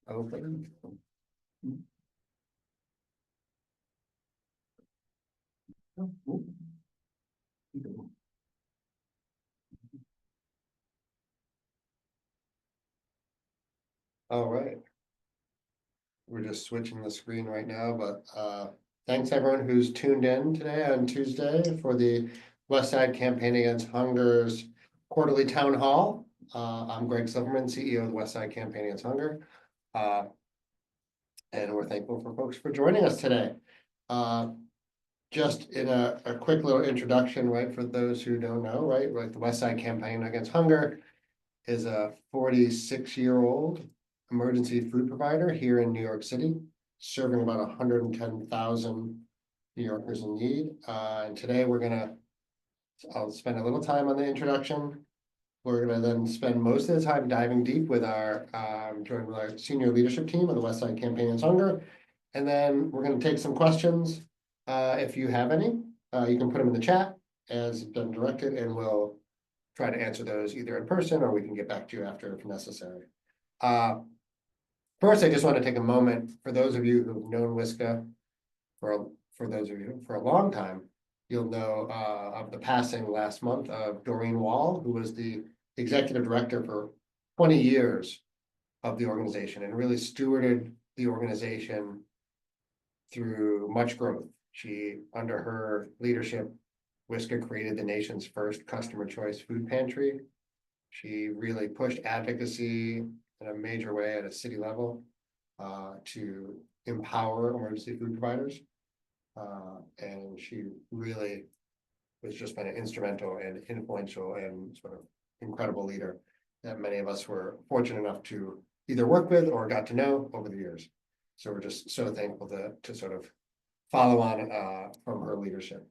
Open. All right. We're just switching the screen right now, but thanks everyone who's tuned in today on Tuesday for the West Side Campaign Against Hunger's quarterly town hall. I'm Greg Silverman, CEO of the West Side Campaign Against Hunger. And we're thankful for folks for joining us today. Just in a quick little introduction, right, for those who don't know, right, the West Side Campaign Against Hunger is a 46-year-old emergency food provider here in New York City, serving about 110,000 New Yorkers in need. And today I'll spend a little time on the introduction. We're gonna then spend most of the time diving deep with our joined with our senior leadership team of the West Side Campaign Against Hunger. And then we're gonna take some questions. If you have any, you can put them in the chat as been directed, and we'll try to answer those either in person or we can get back to you after if necessary. First, I just want to take a moment for those of you who've known WSCAH for those of you for a long time, you'll know of the passing last month of Doreen Wall, who was the executive director for 20 years of the organization and really stewarded the organization through much growth. Under her leadership, WSCAH created the nation's first customer choice food pantry. She really pushed advocacy in a major way at a city level to empower emergency food providers. And she really was just been an instrumental and influential and sort of incredible leader that many of us were fortunate enough to either work with or got to know over the years. So we're just so thankful to sort of follow on from her leadership.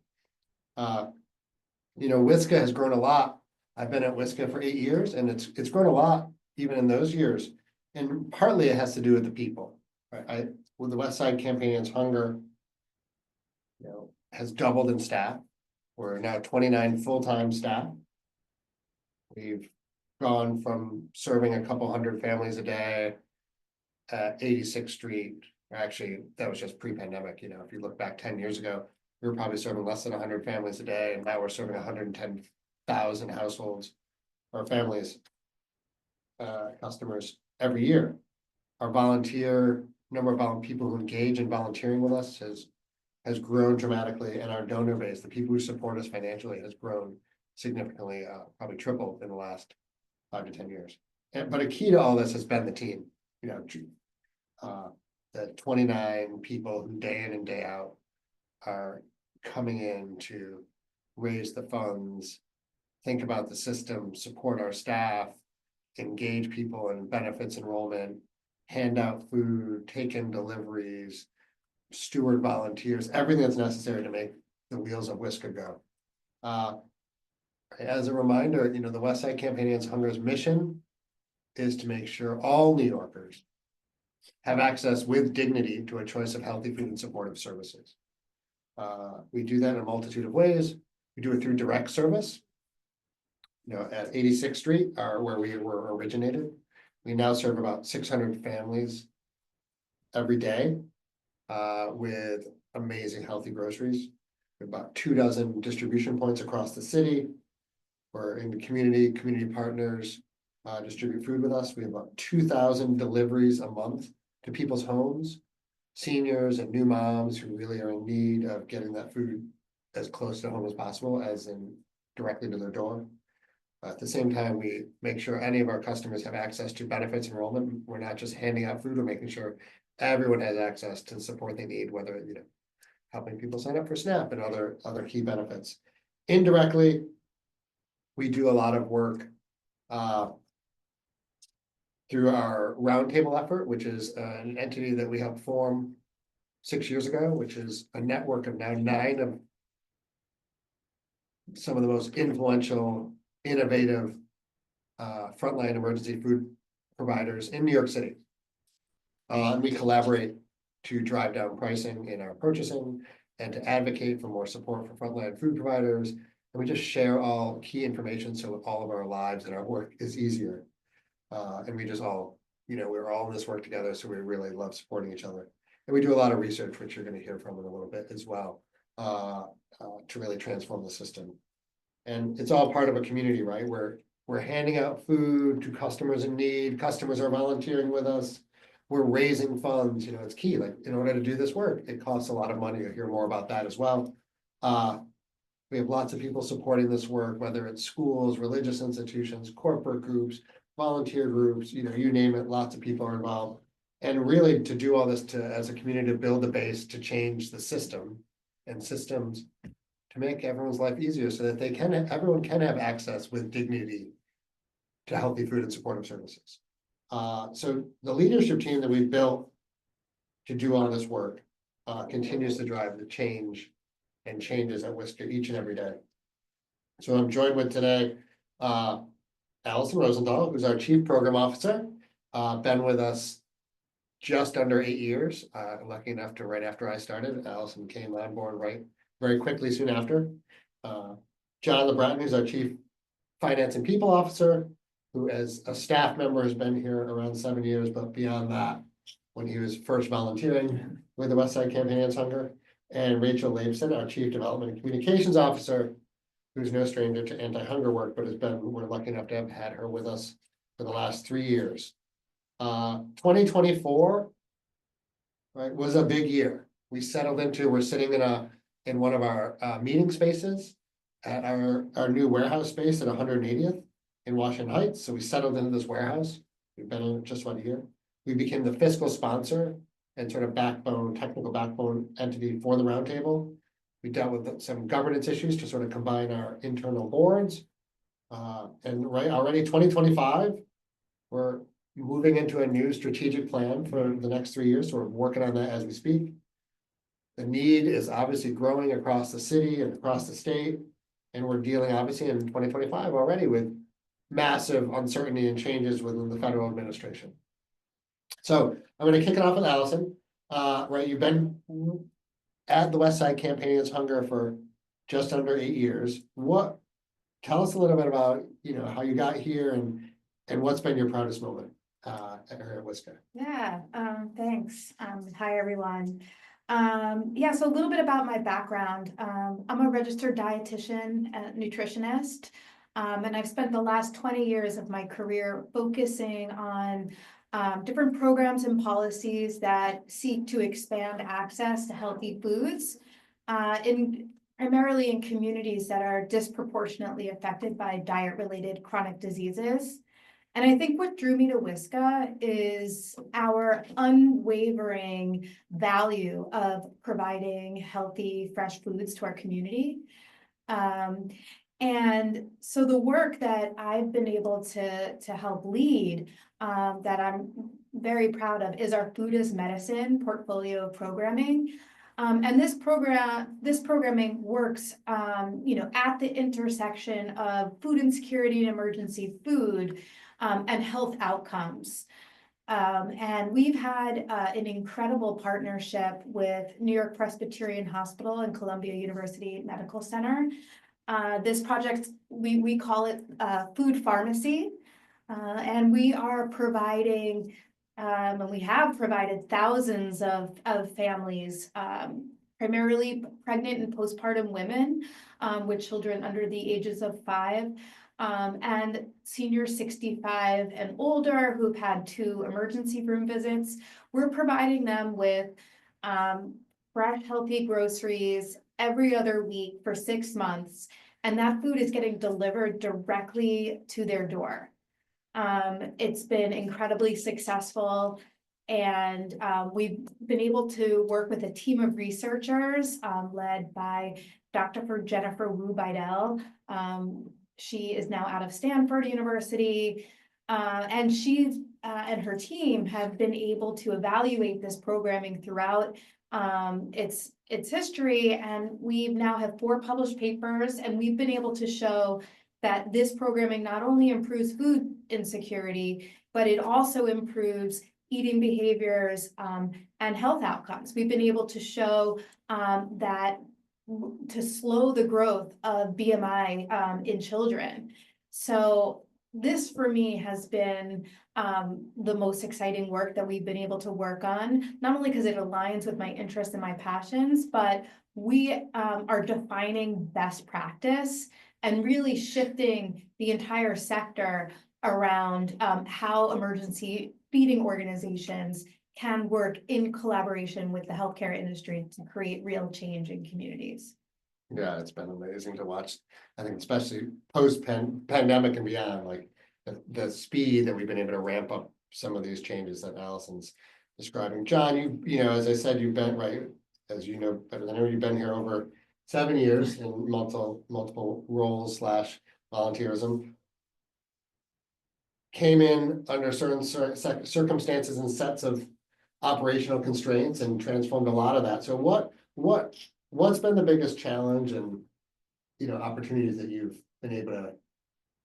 WSCAH has grown a lot. I've been at WSCAH for 8 years, and it's grown a lot even in those years. And partly it has to do with the people. Right? With the West Side Campaign Against Hunger, has doubled in staff. We're now 29 full-time staff. We've gone from serving a couple hundred families a day at 86th Street. Actually, that was just pre-pandemic. If you look back 10 years ago, we were probably serving less than 100 families a day, and now we're serving 110,000 households or families, customers every year. Our number of people who engage in volunteering with us has grown dramatically, and our donor base, the people who support us financially, has grown significantly, probably tripled in the last 5 to 10 years. But a key to all this has been the team. The 29 people who day in and day out are coming in to raise the funds, think about the system, support our staff, engage people in benefits enrollment, hand out food, take in deliveries, steward volunteers, everything that's necessary to make the wheels of WSCAH go. As a reminder, the West Side Campaign Against Hunger's mission is to make sure all New Yorkers have access with dignity to a choice of healthy food and supportive services. We do that in a multitude of ways. We do it through direct service. At 86th Street, where we were originated, we now serve about 600 families every day with amazing healthy groceries. We have about 24 distribution points across the city. We're in the community partners distribute food with us. We have about 2,000 deliveries a month to people's homes, seniors and new moms who really are in need of getting that food as close to home as possible, as in directly to their door. At the same time, we make sure any of our customers have access to benefits enrollment. We're not just handing out food, we're making sure everyone has access to the support they need, whether helping people sign up for SNAP and other key benefits. Indirectly, we do a lot of work through our roundtable effort, which is an entity that we helped form 6 years ago, which is a network of now 9 of some of the most influential, innovative frontline emergency food providers in New York City. And we collaborate to drive down pricing in our purchasing and to advocate for more support for frontline food providers. And we just share all key information so all of our lives and our work is easier. And we just all we're all in this work together, so we really love supporting each other. And we do a lot of research, which you're gonna hear from in a little bit as well, to really transform the system. And it's all part of a community, right? We're handing out food to customers in need. Customers are volunteering with us. We're raising funds, it's key. Like, in order to do this work, it costs a lot of money. You'll hear more about that as well. We have lots of people supporting this work, whether it's schools, religious institutions, corporate groups, volunteer groups, you name it, lots of people are involved. And really, to do all this as a community, to build a base to change the system and systems to make everyone's life easier so that everyone can have access with dignity to healthy food and supportive services. So the leadership team that we've built to do all this work continues to drive the change and changes at WSCAH each and every day. So I'm joined with today Alyson Rosenthal, who's our Chief Program Officer, been with us just under 8 years. Lucky enough to, right after I started, Alyson came on board very quickly soon after. John LeBreton, who's our Chief Finance and People Officer, who as a staff member has been here around 7 years, but beyond that, when he was first volunteering with the Westside Campaign Against Hunger, and Rachel Laibson, our Chief Development and Communications Officer, who's no stranger to anti-hunger work, but we're lucky enough to have had her with us for the last 3 years. 2024, right, was a big year. We're sitting in one of our meeting spaces at our new warehouse space at 180th in Washington Heights. So we settled into this warehouse. We've been in it just 1 year. We became the fiscal sponsor and sort of technical backbone entity for the roundtable. We dealt with some governance issues to sort of combine our internal boards. And already 2025, we're moving into a new strategic plan for the next 3 years. So we're working on that as we speak. The need is obviously growing across the city and across the state. And we're dealing obviously in 2025 already with massive uncertainty and changes within the federal administration. So I'm going to kick it off with Alyson. You've been at the Westside Campaign Against Hunger for just under 8 years. Tell us a little bit about how you got here and what's been your proudest moment at WSCAH. Yeah, thanks. Hi everyone. So a little bit about my background. I'm a registered dietitian and nutritionist, and I've spent the last 20 years of my career focusing on different programs and policies that seek to expand access to healthy foods, primarily in communities that are disproportionately affected by diet-related chronic diseases. And I think what drew me to WSCAH is our unwavering value of providing healthy, fresh foods to our community. And so the work that I've been able to help lead, that I'm very proud of, is our Food as Medicine portfolio of programming. And this programming works, at the intersection of food insecurity and emergency food, and health outcomes. And we've had an incredible partnership with New York Presbyterian Hospital and Columbia University Medical Center. This project, we call it Food Pharmacy, and we are providing, and we have provided thousands of families, primarily pregnant and postpartum women with children under the ages of 5, and seniors 65 and older who've had 2 emergency room visits. We're providing them with fresh, healthy groceries every other week for 6 months, and that food is getting delivered directly to their door. It's been incredibly successful, and we've been able to work with a team of researchers led by Dr. Jennifer Wu Bidell. She is now out of Stanford University, and she's and her team have been able to evaluate this programming throughout its history, and we now have 4 published papers, and we've been able to show that this programming not only improves food insecurity, but it also improves eating behaviors and health outcomes. We've been able to show that to slow the growth of BMI in children. So this for me has been the most exciting work that we've been able to work on, not only because it aligns with my interests and my passions, but we are defining best practice and really shifting the entire sector around how emergency feeding organizations can work in collaboration with the healthcare industry to create real change in communities. Yeah, it's been amazing to watch. I think especially pandemic and beyond, like the speed that we've been able to ramp up some of these changes that Alyson's describing. John, you know, as I said, you've been right, as you know better than ever, you've been here over 7 years in multiple roles / volunteerism. Came in under certain circumstances and sets of operational constraints and transformed a lot of that. So what's been the biggest challenge and, you know, opportunities that you've been able to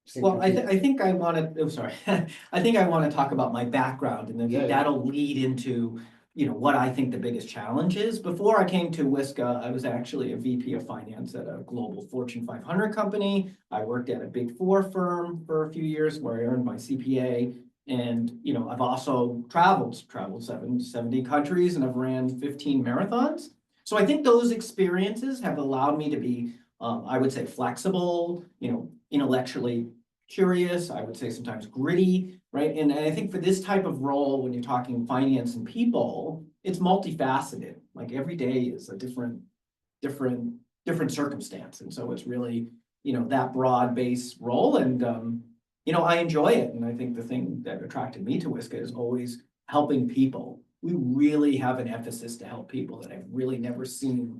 see? Well, I think I want to, oh, sorry. I think I want to talk about my background, and then Yeah. that'll lead into, you know, what I think the biggest challenge is. Before I came to WSCAH, I was actually a VP of finance at a global Fortune 500 company. I worked at a Big Four firm for a few years where I earned my CPA. And, you know, I've also traveled 70 countries, and I've ran 15 marathons. So I think those experiences have allowed me to be, I would say, flexible, you know, intellectually curious, I would say sometimes gritty, right? And I think for this type of role, when you're talking finance and people, it's multifaceted. Like every day is a different circumstance. And so it's really, you know, that broad base role. And, you know, I enjoy it. And I think the thing that attracted me to WSCAH is always helping people. We really have an emphasis to help people that I've really never seen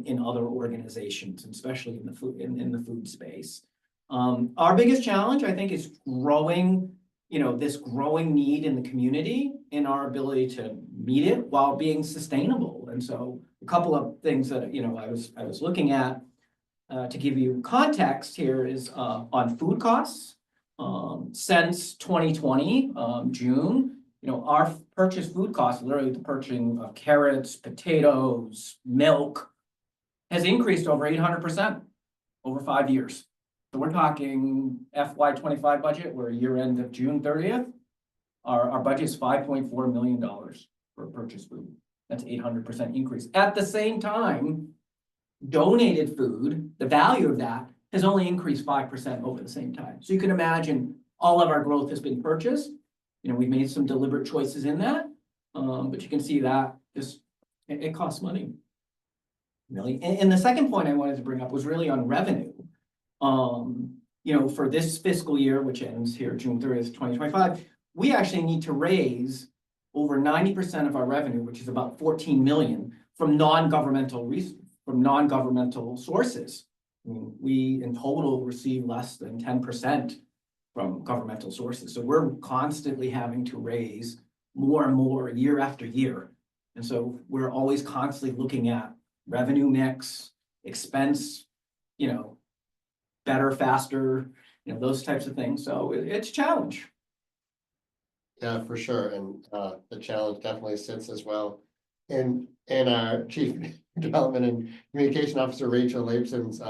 in other organizations, especially in the food space. Our biggest challenge, I think, is growing, you know, this growing need in the community and our ability to meet it while being sustainable. And so a couple of things that, you know, I was looking at to give you context here is on food costs. Since 2020, June, you know, our purchased food costs, literally the purchasing of carrots, potatoes, milk, has increased over 800% over 5 years. So we're talking FY25 budget, we're year end of June 30th. Our budget is $5.4 million for purchased food. That's 800% increase. At the same time, donated food, the value of that has only increased 5% over the same time. So you can imagine all of our growth has been purchased. You know, we've made some deliberate choices in that, but you can see that it costs money. Really. And the second point I wanted to bring up was really on revenue. You know, for this fiscal year, which ends here June 30th, 2025, we actually need to raise over 90% of our revenue, which is about 14 million, from non-governmental sources. I mean, we in total receive less than 10% from governmental sources. So we're constantly having to raise more and more year after year. And so we're always constantly looking at revenue mix, expense, you know, better, faster, you know, those types of things. So it's a challenge. Yeah, for sure. And the challenge definitely sits as well in our Chief Development and Communication Officer, Rachel Laibson's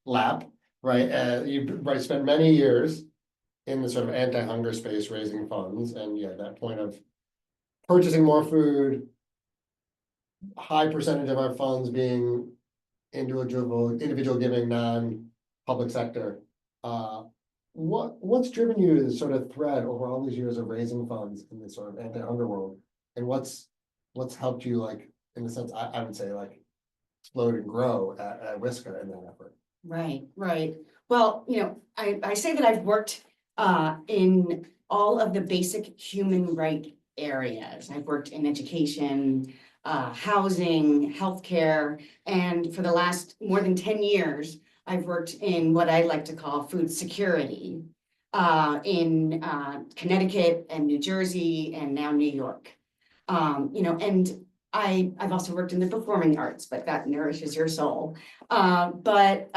lap, right? You spent many years in the sort of anti-hunger space raising funds, and yeah, that point of purchasing more food, high percentage of our funds being individual giving, non-public sector. What's driven you to the sort of thread over all these years of raising funds in this sort of anti-hunger world, and what's helped you, like, in the sense I would say, like, explode and grow at WSCAH in that effort? Right. Well, you know, I say that I've worked in all of the basic human right areas. I've worked in education, housing, healthcare, and for the last more than 10 years, I've worked in what I like to call food security in Connecticut and New Jersey and now New York. You know, and I've also worked in the performing arts, but that nourishes your soul. But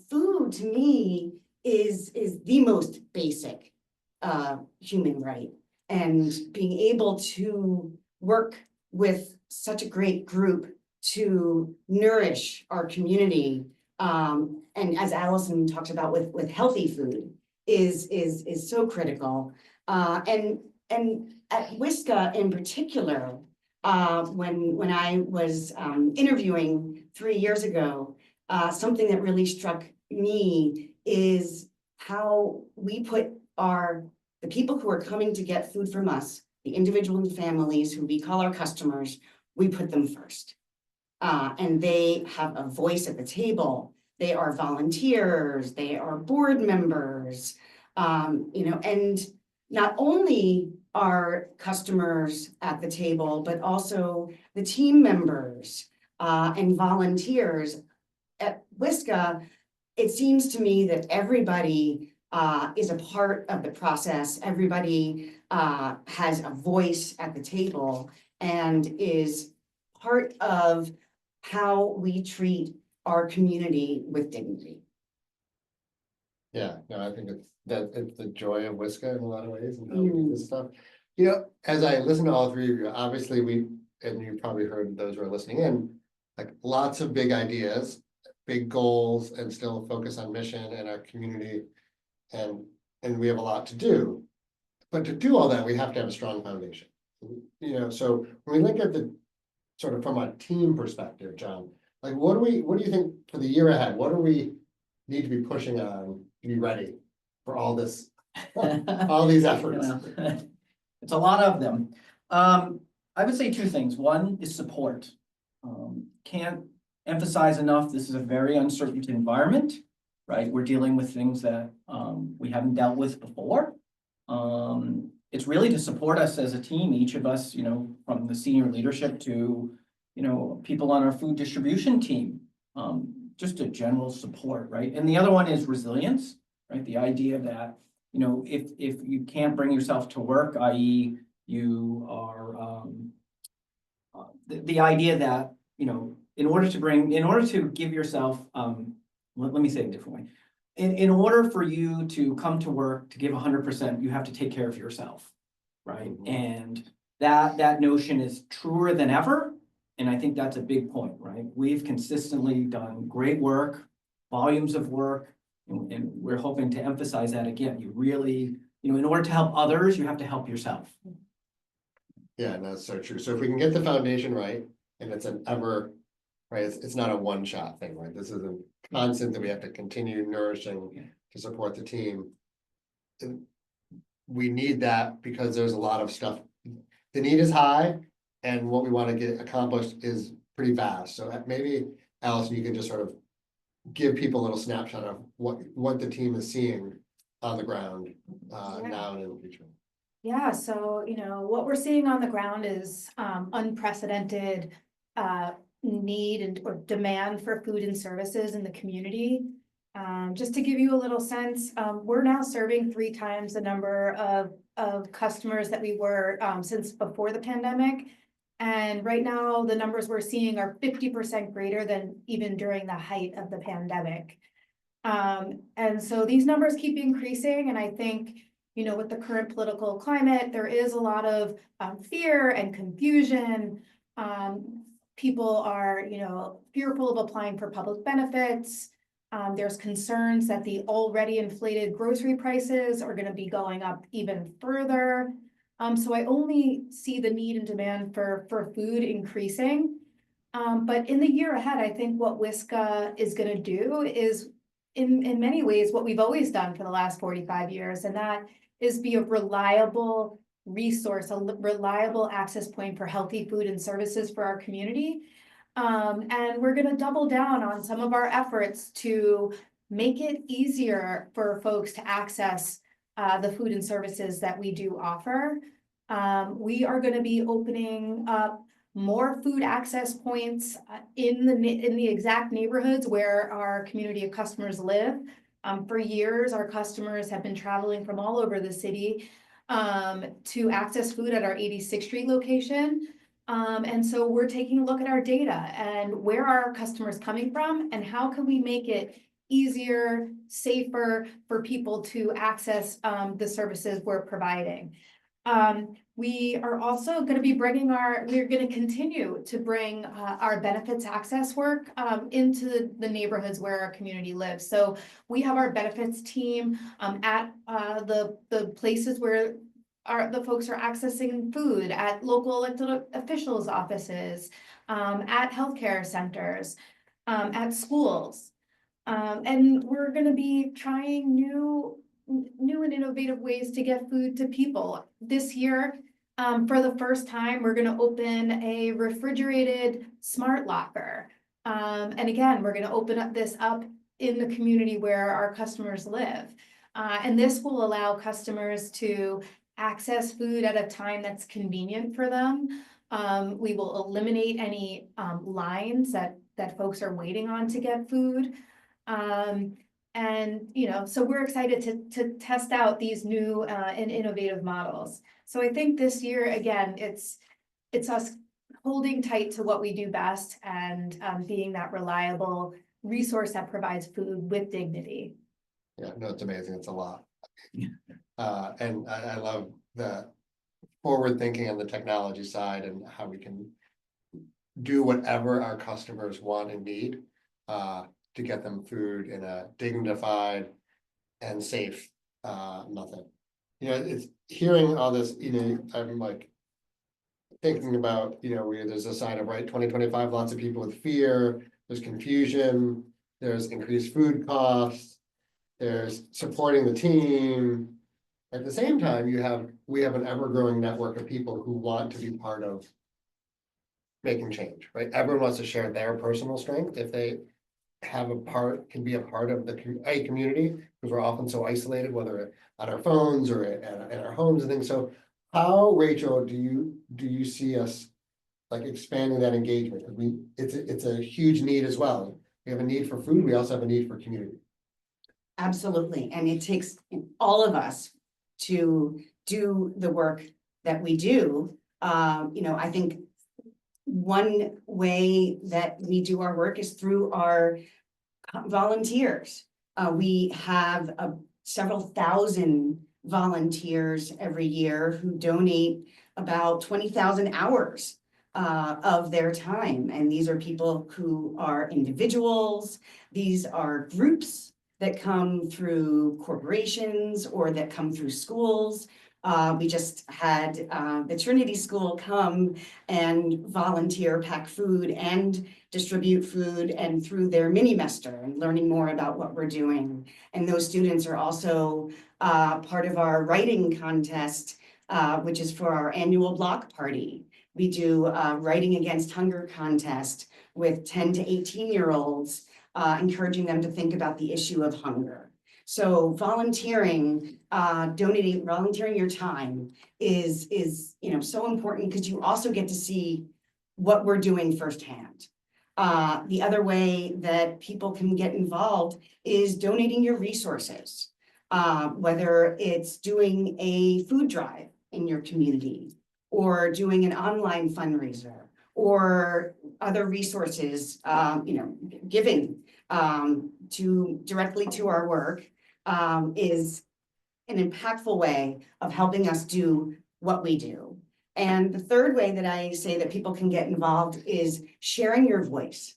food to me is the most basic human right, and being able to work with such a great group to nourish our community. And as Alyson talked about with healthy food, is so critical. And at WSCAH in particular, when I was interviewing 3 years ago, something that really struck me is how we put the people who are coming to get food from us, the individual and families who we call our customers, we put them first. And they have a voice at the table. They are volunteers, they are board members, and not only are customers at the table, but also the team members and volunteers. At WSCAH, it seems to me that everybody is a part of the process. Everybody has a voice at the table and is part of how we treat our community with dignity. Yeah, no, I think it's the joy of WSCAH in a lot of ways and how we do this stuff. You know, as I listen to all three of you, obviously and you probably heard those who are listening in, like lots of big ideas, big goals, and still focus on mission and our community. And we have a lot to do. But to do all that, we have to have a strong foundation. You know, so when we look at the sort of from a team perspective, John, like what do you think for the year ahead? What do we need to be pushing on to be ready for all this, all these efforts? It's a lot of them. I would say two things. One is support. Can't emphasize enough, this is a very uncertain environment, right? We're dealing with things that we haven't dealt with before. It's really to support us as a team, each of us, from the senior leadership to, people on our food distribution team, just a general support, right? And the other one is resilience, right? The idea that, if you can't bring yourself to work, i.e. you are, the idea that, in order to give yourself, let me say it a different way. In order for you to come to work, to give 100%, you have to take care of yourself, right? Mm-hmm. And that notion is truer than ever. And I think that's a big point, right? We've consistently done great work, volumes of work, and we're hoping to emphasize that again. You really, in order to help others, you have to help yourself. Yeah, and that's so true. So if we can get the foundation right, and it's an ever, right, it's not a one-shot thing, right? This is a constant that we have to continue nourishing to support the team. And we need that because there's a lot of stuff. The need is high, and what we want to get accomplished is pretty vast. So maybe, Alyson, you can just sort of give people a little snapshot of what the team is seeing on the ground now and in the future. Yeah, so, what we're seeing on the ground is unprecedented need or demand for food and services in the community. Just to give you a little sense, we're now serving 3 times the number of customers that we were since before the pandemic. And right now, the numbers we're seeing are 50% greater than even during the height of the pandemic. And so these numbers keep increasing, and I think, with the current political climate, there is a lot of fear and confusion. People are, fearful of applying for public benefits. There's concerns that the already inflated grocery prices are going to be going up even further. So I only see the need and demand for food increasing. But in the year ahead, I think what WSCAH is going to do is in many ways what we've always done for the last 45 years, and that is be a reliable resource, a reliable access point for healthy food and services for our community. And we're going to double down on some of our efforts to make it easier for folks to access the food and services that we do offer. We are going to be opening up more food access points in the exact neighborhoods where our community of customers live. For years, our customers have been traveling from all over the city to access food at our 86th Street location. And so we're taking a look at our data and where are our customers coming from and how can we make it easier, safer for people to access the services we're providing. We are also gonna be bringing we're gonna continue to bring our benefits access work into the neighborhoods where our community lives. So we have our benefits team at the places where the folks are accessing food, at local elected officials' offices, at healthcare centers, at schools. And we're gonna be trying new and innovative ways to get food to people. This year, for the first time, we're gonna open a refrigerated smart locker. And again, we're gonna open this up in the community where our customers live. And this will allow customers to access food at a time that's convenient for them. We will eliminate any lines that folks are waiting on to get food. And, so we're excited to test out these new and innovative models. So I think this year, again, it's us holding tight to what we do best and being that reliable resource that provides food with dignity. Yeah, no, it's amazing. It's a lot. Yeah. And I love the forward thinking on the technology side and how we can do whatever our customers want and need to get them food in a dignified and safe method. It's hearing all this, I'm like thinking about, there's a sign of 2025, lots of people with fear, there's confusion, there's increased food costs, there's supporting the team. At the same time, we have an ever-growing network of people who want to be part of making change, right? Everyone wants to share their personal strength if they can be a part of the community, because we're often so isolated, whether on our phones or at our homes and things. So how, Rachel, do you see us like expanding that engagement? It's a huge need as well. We have a need for food. We also have a need for community. Absolutely, and it takes all of us to do the work that we do. I think one way that we do our work is through our volunteers. We have several thousand volunteers every year who donate about 20,000 hours of their time. And these are people who are individuals. These are groups that come through corporations or that come through schools. We just had the Trinity School come and volunteer, pack food and distribute food, and through their mini-mester and learning more about what we're doing. And those students are also part of our writing contest, which is for our annual block party. We do writing against hunger contest with 10 to 18-year-olds, encouraging them to think about the issue of hunger. So volunteering, volunteering your time is so important, because you also get to see what we're doing firsthand. The other way that people can get involved is donating your resources, whether it's doing a food drive in your community or doing an online fundraiser or other resources, giving directly to our work is an impactful way of helping us do what we do. And the third way that I say that people can get involved is sharing your voice.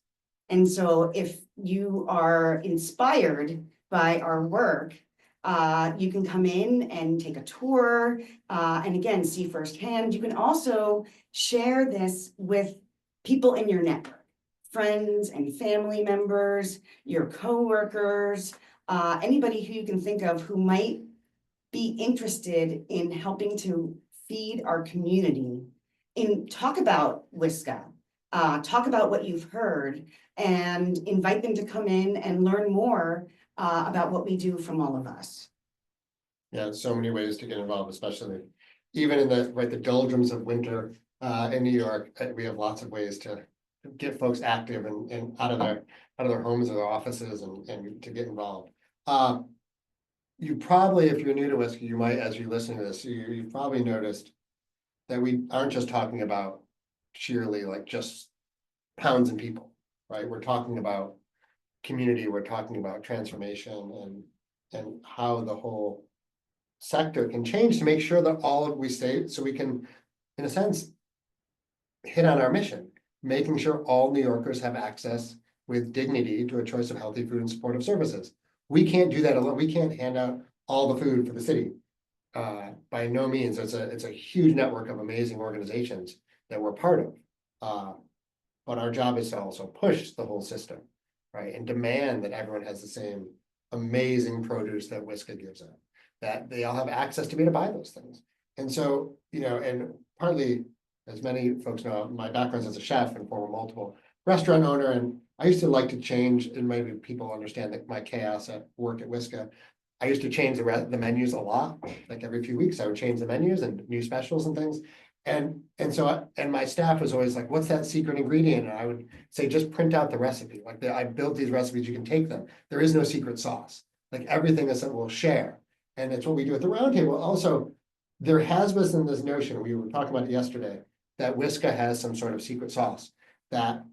And so if you are inspired by our work, you can come in and take a tour and again, see firsthand. You can also share this with people in your network, friends and family members, your coworkers, anybody who you can think of who might be interested in helping to feed our community. Talk about WSCAH, talk about what you've heard, and invite them to come in and learn more about what we do from all of us. Yeah, so many ways to get involved, especially even in the doldrums of winter in New York. We have lots of ways to get folks active and out of their homes or their offices and to get involved. You probably, if you're new to WSCAH, you might, as you listen to this, you've probably noticed that we aren't just talking about sheerly like just pounds and people, right? We're talking about community, we're talking about transformation and how the whole sector can change to make sure that all of we stay, so we can, in a sense, hit on our mission, making sure all New Yorkers have access with dignity to a choice of healthy food and supportive services. We can't do that alone. We can't hand out all the food for the city. By no means. It's a huge network of amazing organizations that we're part of. But our job is to also push the whole system, right? And demand that everyone has the same amazing produce that WSCAH gives out, that they all have access to be able to buy those things. And so, and partly, as many folks know, my background as a chef and former multiple restaurant owner, and I used to like to change, and maybe people understand that my chaos at work at WSCAH. I used to change the menus a lot, like every few weeks, I would change the menus and new specials and things. And my staff was always like, what's that secret ingredient? And I would say, just print out the recipe. Like I built these recipes, you can take them. There is no secret sauce. Like everything is that we'll share. And it's what we do at the roundtable. Also, there has been this notion, we were talking about it yesterday, that WSCAH has some sort of secret sauce that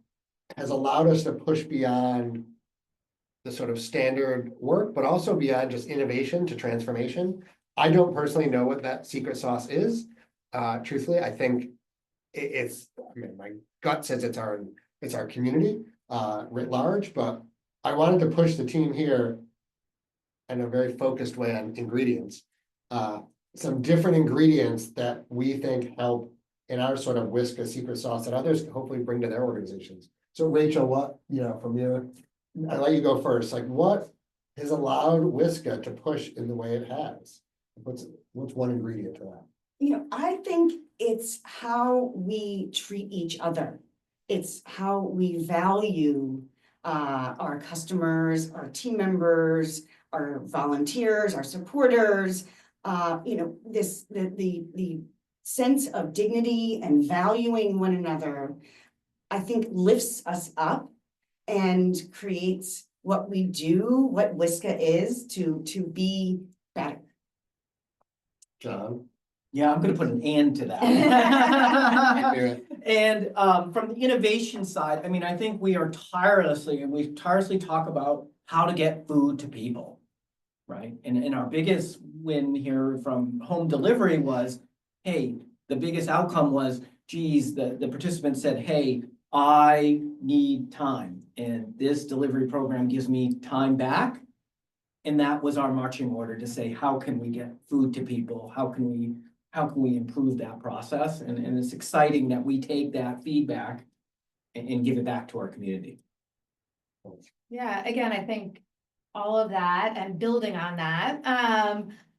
has allowed us to push beyond the sort of standard work, but also beyond just innovation to transformation. I don't personally know what that secret sauce is. Truthfully, I think I mean, my gut says it's our community writ large, but I wanted to push the team here in a very focused way on ingredients. Some different ingredients that we think help in our sort of WSCAH secret sauce that others can hopefully bring to their organizations. So Rachel, what, from you, I'll let you go first. Like, what has allowed WSCAH to push in the way it has? What's one ingredient to that? I think it's how we treat each other. It's how we value our customers, our team members, our volunteers, our supporters. The sense of dignity and valuing one another, I think lifts us up and creates what we do, what WSCAH is to be better. John? Yeah, I'm gonna put an and to that. And from the innovation side, I mean, I think we tirelessly talk about how to get food to people, right? And our biggest win here from home delivery was, hey, the biggest outcome was, geez, the participant said, hey, I need time, and this delivery program gives me time back. And that was our marching order to say, how can we get food to people? How can we improve that process? And it's exciting that we take that feedback and give it back to our community. Yeah, again, I think all of that and building on that,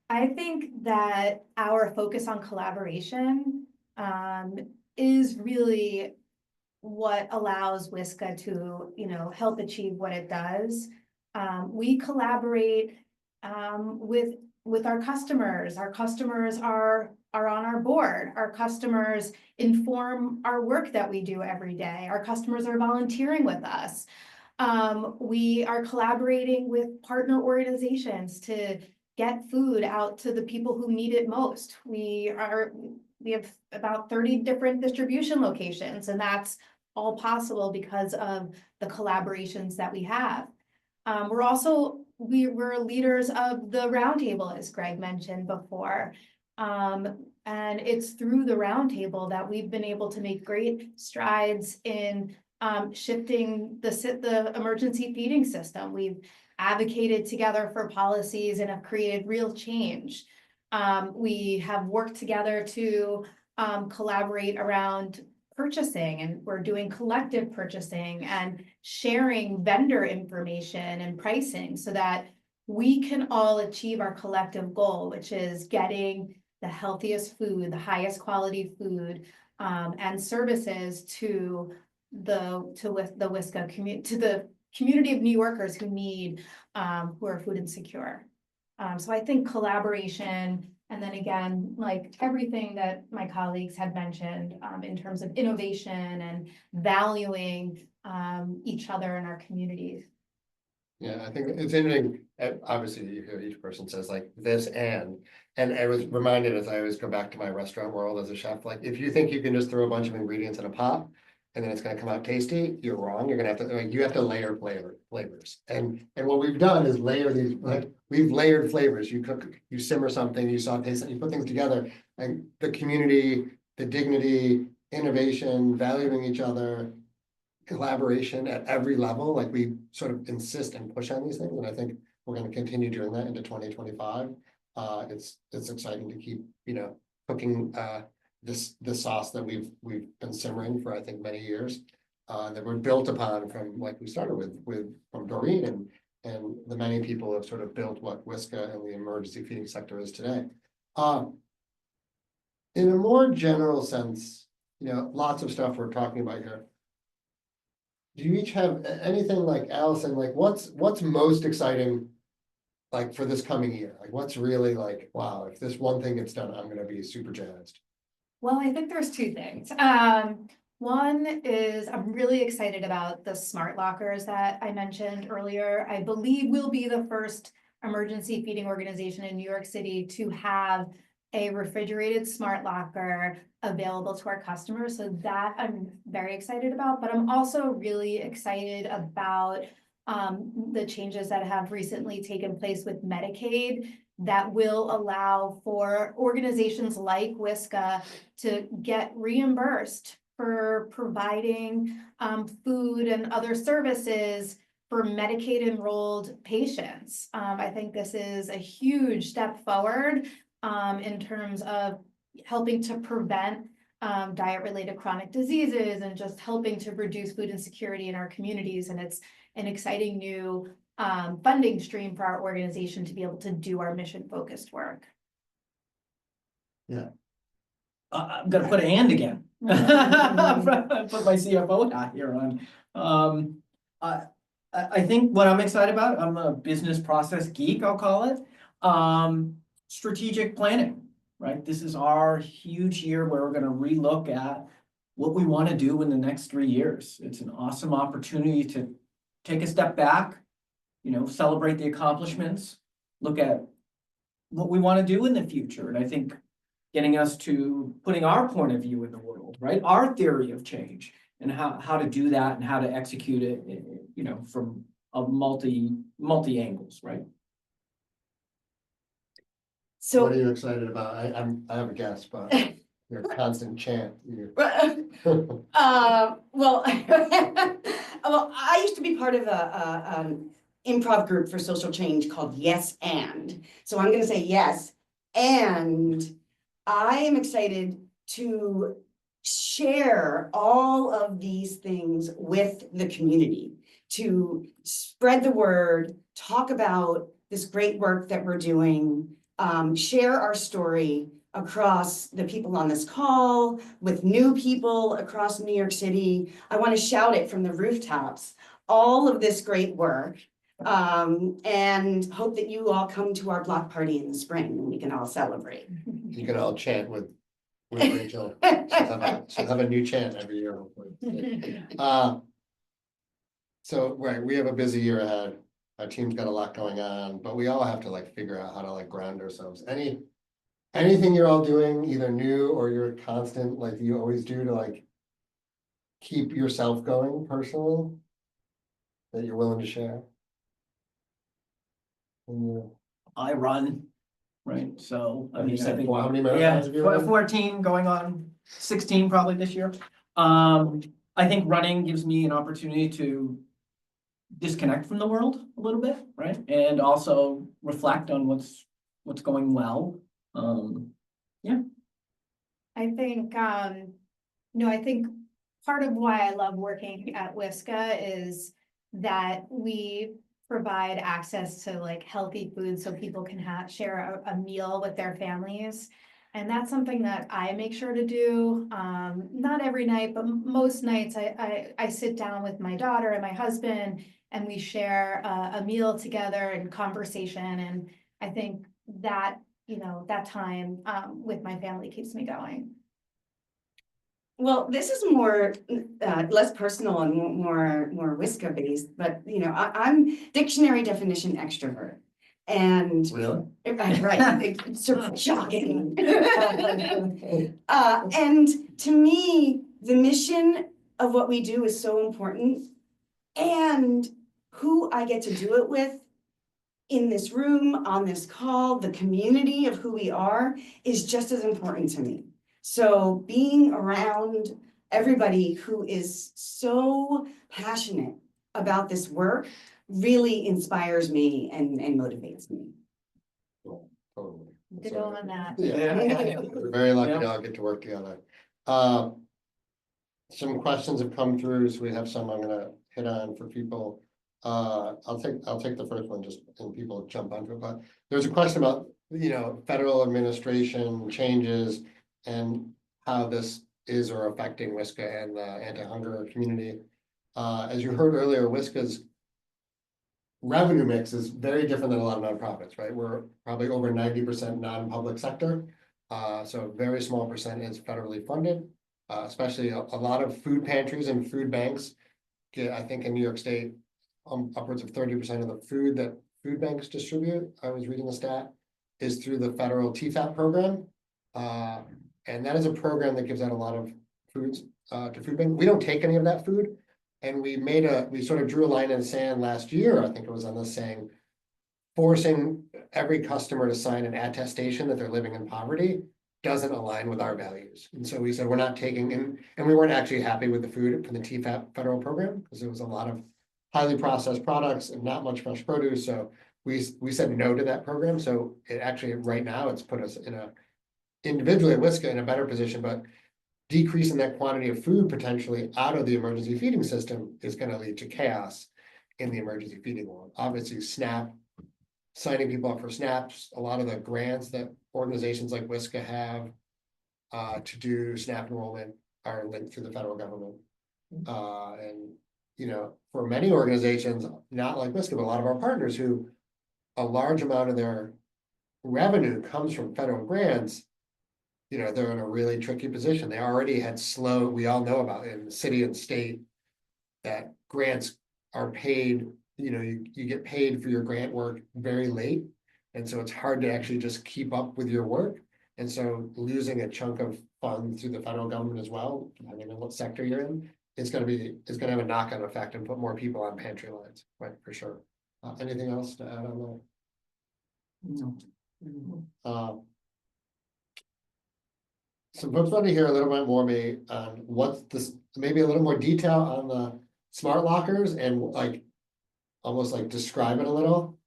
I think that our focus on collaboration is really what allows WSCAH to, help achieve what it does. We collaborate with our customers. Our customers are on our board. Our customers inform our work that we do every day. Our customers are volunteering with us. We are collaborating with partner organizations to get food out to the people who need it most. We have about 30 different distribution locations, and that's all possible because of the collaborations that we have. We're leaders of the roundtable, as Greg mentioned before. And it's through the roundtable that we've been able to make great strides in shifting the emergency feeding system. We've advocated together for policies and have created real change. We have worked together to collaborate around purchasing, and we're doing collective purchasing and sharing vendor information and pricing so that we can all achieve our collective goal, which is getting the healthiest food, the highest quality food, and services to the WSCAH community, to the community of New Yorkers who who are food insecure. So I think collaboration, and then again, like everything that my colleagues had mentioned, in terms of innovation and valuing each other in our communities. Yeah, I think it's interesting. Obviously, you hear each person says like this, and I was reminded as I always go back to my restaurant world as a chef, like if you think you can just throw a bunch of ingredients in a pot and then it's gonna come out tasty, you're wrong. You're gonna have to, like, you have to layer flavors. And what we've done is layer these, like, we've layered flavors. You cook, you simmer something, you saute something, you put things together, and the community, the dignity, innovation, valuing each other, collaboration at every level, like we sort of insist and push on these things, and I think we're gonna continue doing that into 2025. It's exciting to keep, cooking the sauce that we've been simmering for, I think, many years. That we're built upon from, like we started with from Doreen and the many people have sort of built what WSCAH and the emergency feeding sector is today. In a more general sense, lots of stuff we're talking about here. Do you each have anything, like Alyson, like what's most exciting, like for this coming year? Like what's really like, wow, if this one thing gets done, I'm gonna be super jazzed. Well, I think there's two things. One is I'm really excited about the smart lockers that I mentioned earlier. I believe we'll be the first emergency feeding organization in New York City to have a refrigerated smart locker available to our customers. So that I'm very excited about, but I'm also really excited about the changes that have recently taken place with Medicaid that will allow for organizations like WSCAH to get reimbursed for providing food and other services for Medicaid enrolled patients. I think this is a huge step forward in terms of helping to prevent diet-related chronic diseases and just helping to reduce food insecurity in our communities. And it's an exciting new funding stream for our organization to be able to do our mission-focused work. Yeah. I'm gonna put a hand again. Put my CFO hat here on. I think what I'm excited about, I'm a business process geek, I'll call it. Strategic planning, right? This is our huge year where we're gonna relook at what we want to do in the next 3 years. It's an awesome opportunity to take a step back, celebrate the accomplishments, look at what we want to do in the future. And I think getting us to putting our point of view in the world, right? Our theory of change and how to do that and how to execute it, from a multi angles, right? So. What are you excited about? I have a guess, but your constant chant. Well, well, I used to be part of an improv group for social change called Yes And. So I'm going to say yes, and I am excited to share all of these things with the community, to spread the word, talk about this great work that we're doing, share our story across the people on this call, with new people across New York City. I want to shout it from the rooftops, all of this great work, and hope that you all come to our block party in the spring and we can all celebrate. You can all chant with Rachel. She'll have a new chant every year, hopefully. So, right, we have a busy year ahead. Our team's got a lot going on, but we all have to figure out how to ground ourselves. Anything you're all doing, either new or you're constant, like you always do, to keep yourself going personally, that you're willing to share? I run, right? So I mean, I think, how many marathons have you run? 14 going on 16 probably this year. I think running gives me an opportunity to disconnect from the world a little bit, right? And also reflect on what's going well. Yeah. I think, I think part of why I love working at WSCAH is that we provide access to healthy food so people can share a meal with their families. And that's something that I make sure to do, not every night, but most nights I sit down with my daughter and my husband and we share a meal together and conversation. And I think that, that time with my family keeps me going. Well, this is more less personal and more WSCAH based, but I'm dictionary definition extrovert. And Really? right, it's sort of shocking. And to me, the mission of what we do is so important. And who I get to do it with in this room, on this call, the community of who we are is just as important to me. So being around everybody who is so passionate about this work really inspires me and motivates me. Totally. Good So, on that. Yeah, we're very lucky Yeah. to all get to work together. Some questions have come through, so we have some I'm gonna hit on for people. I'll take the first one just and people jump onto it, but there's a question about, federal administration changes and how this is or affecting WSCAH and the anti-hunger community. As you heard earlier, WSCAH's revenue mix is very different than a lot of nonprofits, right? We're probably over 90% non-public sector. So a very small percent is federally funded, especially a lot of food pantries and food banks get, I think in New York State, upwards of 30% of the food that food banks distribute, I was reading the stat, is through the federal TFAP program. And that is a program that gives out a lot of foods to food banks. We don't take any of that food. And we sort of drew a line in the sand last year, I think it was on this, saying, forcing every customer to sign an attestation that they're living in poverty doesn't align with our values. And so we said, we're not taking in, and we weren't actually happy with the food from the TFAP federal program, because it was a lot of highly processed products and not much fresh produce. So we said no to that program. So it actually, right now, it's put us individually at WSCAH in a better position, but decreasing that quantity of food potentially out of the emergency feeding system is going to lead to chaos in the emergency feeding world. Obviously, SNAP, signing people up for SNAPs, a lot of the grants that organizations like WSCAH have to do SNAP enrollment are linked through the federal government. And, for many organizations, not like WSCAH, but a lot of our partners who a large amount of their revenue comes from federal grants, they're in a really tricky position. They already had we all know about in the city and state that grants are paid, you get paid for your grant work very late. And so it's hard to actually just keep up with your work. And so losing a chunk of funds through the federal government as well, depending on what sector you're in, it's gonna have a knock-on effect and put more people on pantry lines, right, for sure. Anything else to add on that? No. Some folks want to hear a little bit more maybe on what's this, maybe a little more detail on the smart lockers and almost like describe it a little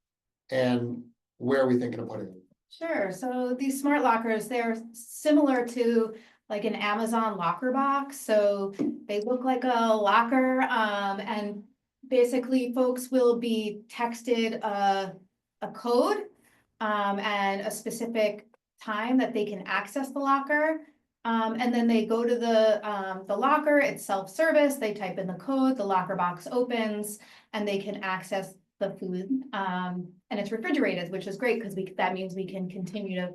and where are we thinking of putting them? Sure, so these smart lockers, they're similar to like an Amazon locker box, so they look like a locker, and basically folks will be texted a code, and a specific time that they can access the locker. And then they go to the locker, it's self-service, they type in the code, the locker box opens, and they can access the food. And it's refrigerated, which is great because that means we can continue to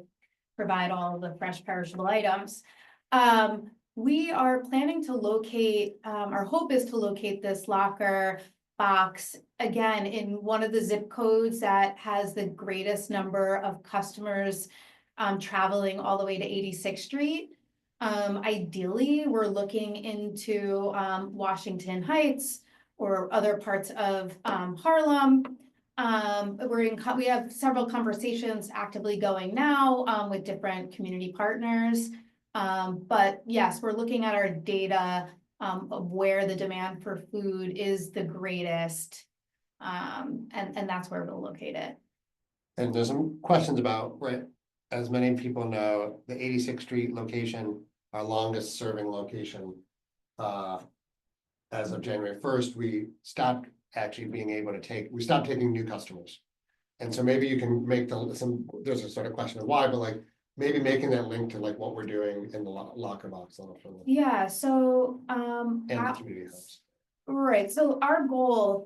provide all of the fresh perishable items. We are planning to locate, our hope is to locate this locker box again in one of the zip codes that has the greatest number of customers traveling all the way to 86th Street. Ideally, we're looking into Washington Heights or other parts of Harlem. We have several conversations actively going now with different community partners. But yes, we're looking at our data of where the demand for food is the greatest. And that's where we'll locate it. And there's some questions about, right, as many people know, the 86th Street location, our longest serving location. As of January 1st, we stopped actually being able to we stopped taking new customers. And so maybe you can make there's a sort of question of why, but maybe making that link to what we're doing in the locker box. Yeah, so and the community hubs. Right, so our goal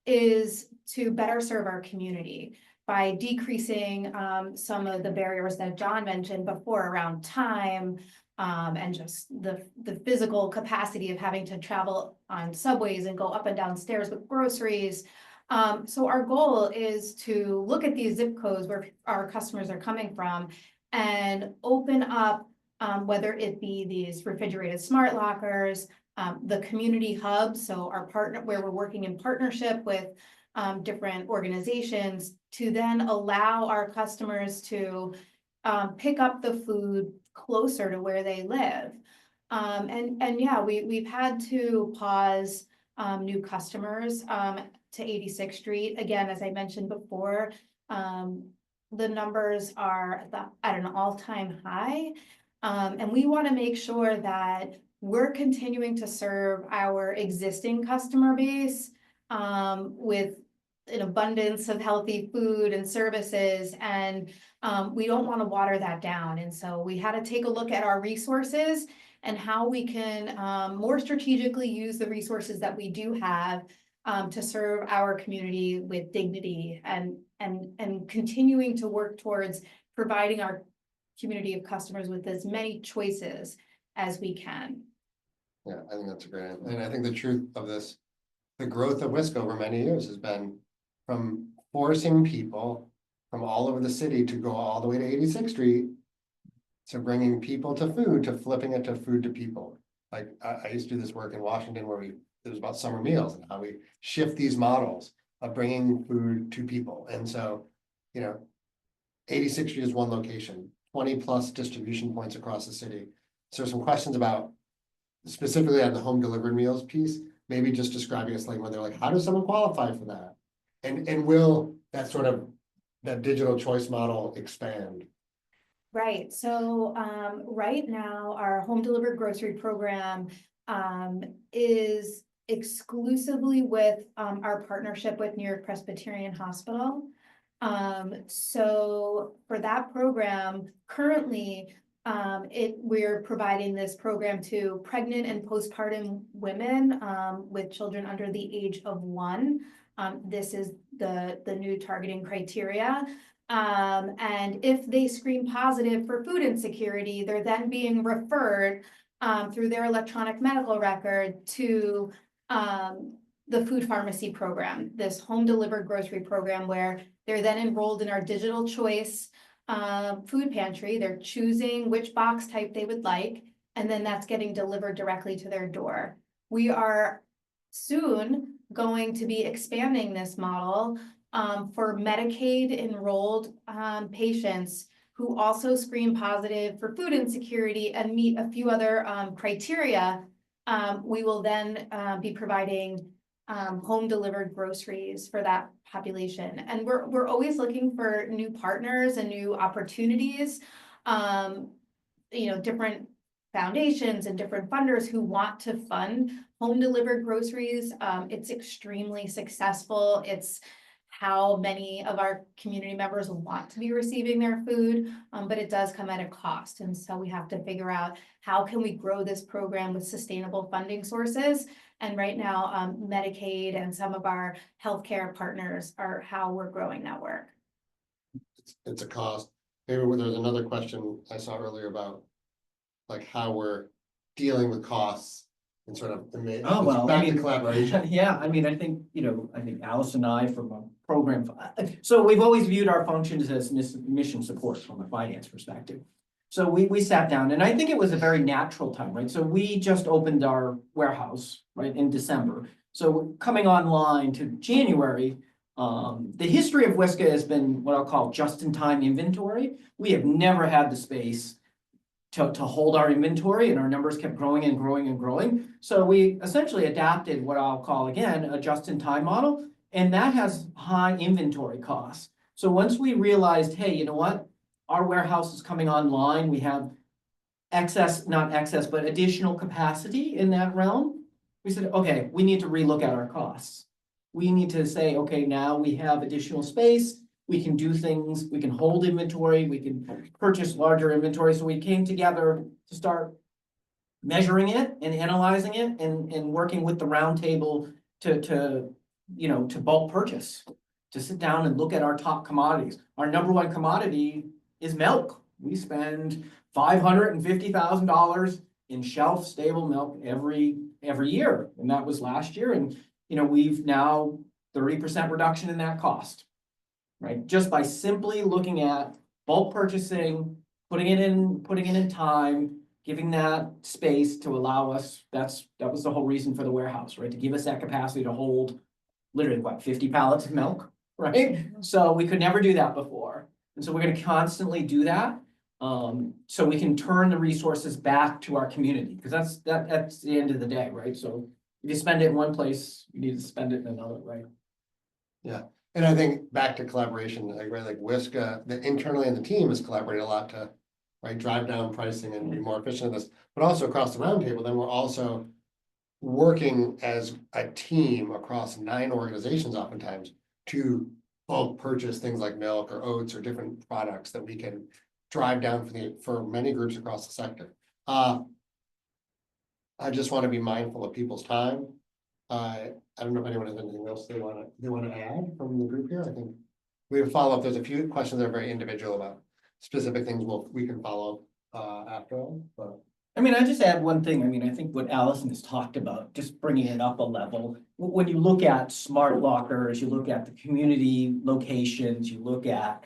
is to better serve our community by decreasing some of the barriers that John mentioned before around time and just the physical capacity of having to travel on subways and go up and down stairs with groceries. So our goal is to look at these zip codes where our customers are coming from and open up whether it be these refrigerated smart lockers, the community hub, so our partner, where we're working in partnership with different organizations to then allow our customers to pick up the food closer to where they live. And yeah, we've had to pause new customers to 86th Street. Again, as I mentioned before, the numbers are at an all-time high. And we want to make sure that we're continuing to serve our existing customer base with an abundance of healthy food and services, and we don't want to water that down. And so we had to take a look at our resources and how we can more strategically use the resources that we do have to serve our community with dignity and continuing to work towards providing our community of customers with as many choices as we can. Yeah, I think that's great. And I think the truth of this, the growth of WSCAH over many years has been from forcing people from all over the city to go all the way to 86th Street. To bringing people to food, to flipping it to food to people. Like I used to do this work in Washington where it was about summer meals and how we shift these models of bringing food to people. And so, 86th Street is one location, 20+ distribution points across the city. So some questions about specifically on the home delivered meals piece, maybe just describing us like when they're like, how does someone qualify for that? And will that sort of that digital choice model expand? Right, so right now, our home delivered grocery program is exclusively with our partnership with New York Presbyterian Hospital. So for that program, currently, we're providing this program to pregnant and postpartum women with children under the age of 1. This is the new targeting criteria. And if they screen positive for food insecurity, they're then being referred through their electronic medical record to the food pharmacy program, this home delivered grocery program, where they're then enrolled in our digital choice food pantry. They're choosing which box type they would like, and then that's getting delivered directly to their door. We are soon going to be expanding this model for Medicaid enrolled patients who also screen positive for food insecurity and meet a few other criteria. We will then be providing home delivered groceries for that population. And we're always looking for new partners and new opportunities. Different foundations and different funders who want to fund home delivered groceries. It's extremely successful. It's how many of our community members want to be receiving their food, but it does come at a cost. And so we have to figure out how can we grow this program with sustainable funding sources. And right now, Medicaid and some of our healthcare partners are how we're growing that work. It's a cost. Maybe there's another question I saw earlier about like how we're dealing with costs and sort of back to collaboration. Yeah, I think, I think Alyson and I from a program, so we've always viewed our functions as mission support from a finance perspective. So we sat down, and I think it was a very natural time, right? So we just opened our warehouse, right, in December. So coming online to January, the history of WSCAH has been what I'll call just-in-time inventory. We have never had the space to hold our inventory, and our numbers kept growing and growing and growing. So we essentially adapted what I'll call, again, a just-in-time model, and that has high inventory costs. So once we realized, hey, you know what? Our warehouse is coming online. We have not excess, but additional capacity in that realm. We said, okay, we need to relook at our costs. We need to say, okay, now we have additional space. We can do things, we can hold inventory, we can purchase larger inventory. So we came together to start measuring it and analyzing it and working with the roundtable to bulk purchase, to sit down and look at our top commodities. Our number one commodity is milk. We spend $550,000 in shelf stable milk every year. And that was last year. And we've now 30% reduction in that cost. Right, just by simply looking at bulk purchasing, putting it in time, giving that space to allow us, that was the whole reason for the warehouse, right? To give us that capacity to hold literally what, 50 pallets of milk, right? So we could never do that before. And so we're gonna constantly do that. So we can turn the resources back to our community, because that's the end of the day, right? So if you spend it in one place, you need to spend it in another, right? And I think back to collaboration, like, right, like WSCAH, the internally in the team has collaborated a lot to, right, drive down pricing and be more efficient in this, but also across the roundtable, then we're also working as a team across 9 organizations oftentimes to bulk purchase things like milk or oats or different products that we can drive down for many groups across the sector. I just want to be mindful of people's time. I don't know if anyone has anything else they want to add from the group here. I think we have follow up. There's a few questions that are very individual about specific things we can follow up after all, but. I mean, I just add one thing. I mean, I think what Alyson has talked about, just bringing it up a level. When you look at smart lockers, you look at the community locations, you look at,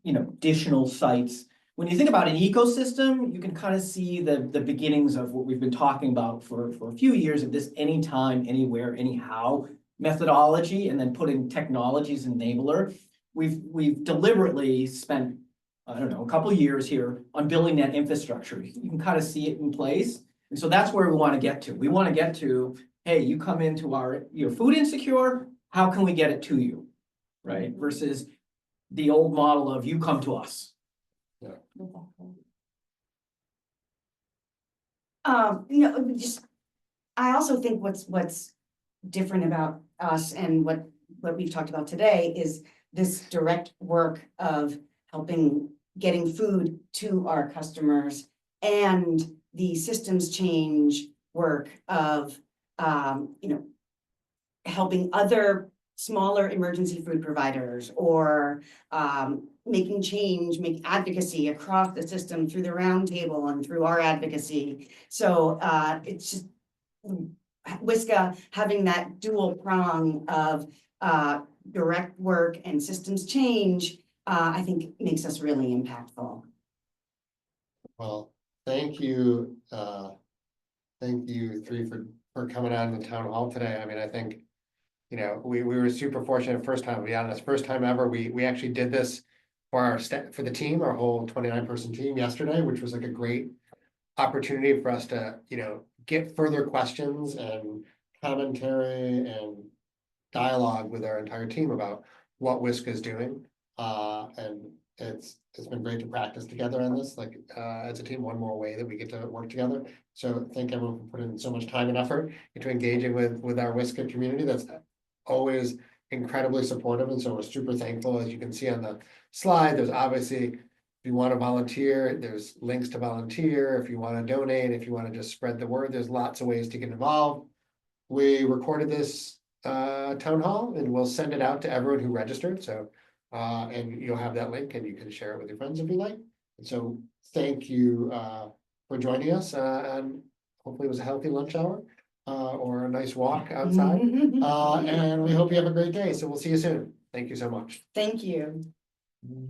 additional sites. When you think about an ecosystem, you can kind of see the beginnings of what we've been talking about for a few years of this anytime, anywhere, anyhow methodology, and then putting technology as an enabler. We've deliberately spent, I don't know, a couple of years here on building that infrastructure. You can kind of see it in place. And so that's where we want to get to. We want to get to, hey, you come into you're food insecure, how can we get it to you? Right? Versus the old model of you come to us. I also think what's different about us and what we've talked about today is this direct work of getting food to our customers and the systems change work of, helping other smaller emergency food providers or making advocacy across the system through the roundtable and through our advocacy. So it's just WSCAH having that dual prong of direct work and systems change, I think makes us really impactful. Well, thank you. Thank you three for coming on the town hall today. I mean, I think, we were super fortunate first time, to be honest, first time ever. We actually did this for for the team, our whole 29-person team yesterday, which was like a great opportunity for us to, get further questions and commentary and dialogue with our entire team about what WSCAH is doing. And it's been great to practice together on this, like as a team, one more way that we get to work together. So thank everyone for putting so much time and effort into engaging with our WSCAH community. That's always incredibly supportive, and so we're super thankful. As you can see on the slide, there's obviously, if you want to volunteer, there's links to volunteer. If you want to donate, if you want to just spread the word, there's lots of ways to get involved. We recorded this town hall and we'll send it out to everyone who registered. So and you'll have that link and you can share it with your friends if you like. And so thank you for joining us, and hopefully it was a healthy lunch hour or a nice walk outside. And we hope you have a great day. So we'll see you soon. Thank you so much. Thank you. Mm-hmm.